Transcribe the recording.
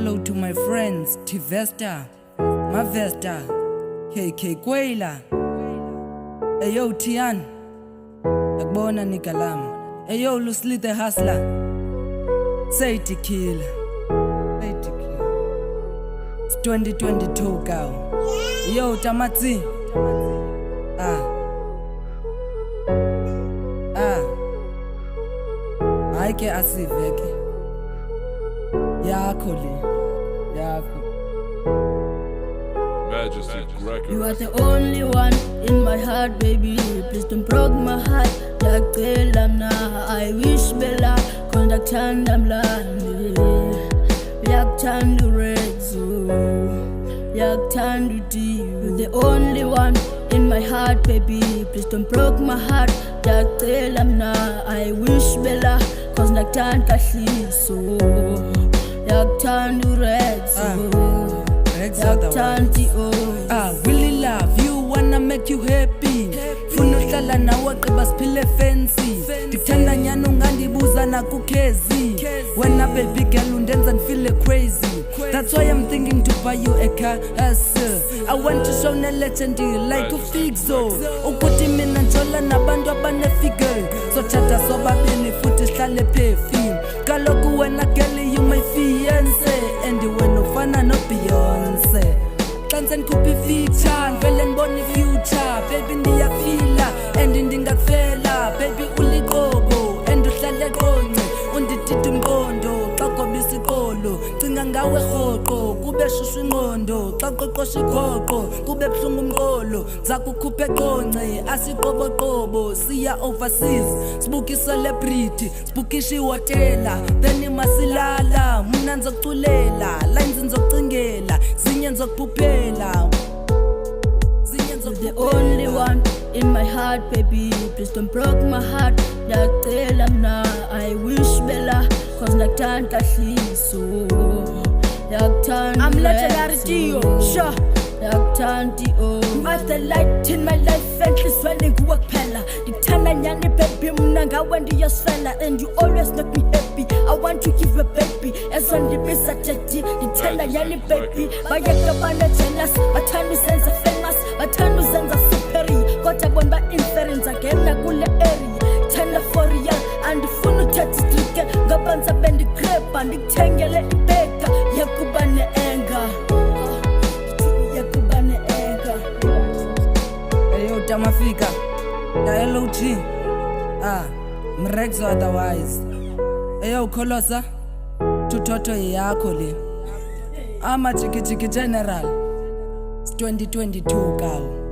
Hello to my friends, Tivesta, Mavesta, KK Kwela, Ayo Tian, Agbona Nikalam, Ayo Lusli the Hustler, Say Tequila, it's 2022 cow, Yo Tamati, Aike asiveke yakho le yakho Majesty Records. You are the only one in my heart, baby. Please don't break my heart. Yakela mna, I wish bella kondakuthanda mlandi. Yakuthanda uRedzu, yakuthanda uDiyo. You're the only one in my heart, baby. Please don't break my heart. Yakela mna, I wish bella cause ndakuthanda kaHliso. Yakuthanda uRedzu, yakuthanda really love you, wanna make you happy. Funa uhlala nawe qiba siphile fancy. Ndikuthanda nyana ungandibuza nakukhezi. Wena baby girl undenza feel crazy. That's why I'm thinking to buy you a car. I want to show a legend like uFixo. Ukuthi mina njola nabantu abanefigure. So thatha sobabili futhi sihlale perfume. Kaloku wena girl you my fiance and wena ufana no Beyonce. Kanse ngikhuphe feature ngivele ngibone future baby ndiyafila and ndingakufela baby uliqobo and uhlale qonce undidida umqondo xa gobisa iqolo cinga ngawe rhoqo kube shushu ingqondo xa qoqosha igoqo kube buhlungu umqolo zakukhuphe qonce asiqoboqobo siya overseas sibuki celebrity sibukisha ihotela then masilala mina ngizokuculela lines ngizokucingela zinye ngizokuphupela. The only one in my heart, baby. Please don't break my heart. Yakela mna, I wish bella cause ndakuthanda kaHliso. Yakuthanda I'm legendary Diyo, sure. Yakuthanda Diyo. You are the light in my life and hlisweni nguwe kuphela. Ndikuthanda nyani baby mna ngawe ndiyosifela and you always make me happy. I want to give a baby ezondibisa daddy. Ndikuthanda nyani baby bayeka bana jealous bathanda usenza famous bathanda uzenza superior kodwa bona ba-inference angena kule area thanda for real andifuna uthatha istrike ngabanza bendigreba ndikuthengele ibeka yakuba ne-enga yakuba ne-enga. Ayo Tamafika, Hello G, Mrexo otherwise. Ayo Kholosa, tutoto yakho le. Ama Chiki General, it's 2022 cow.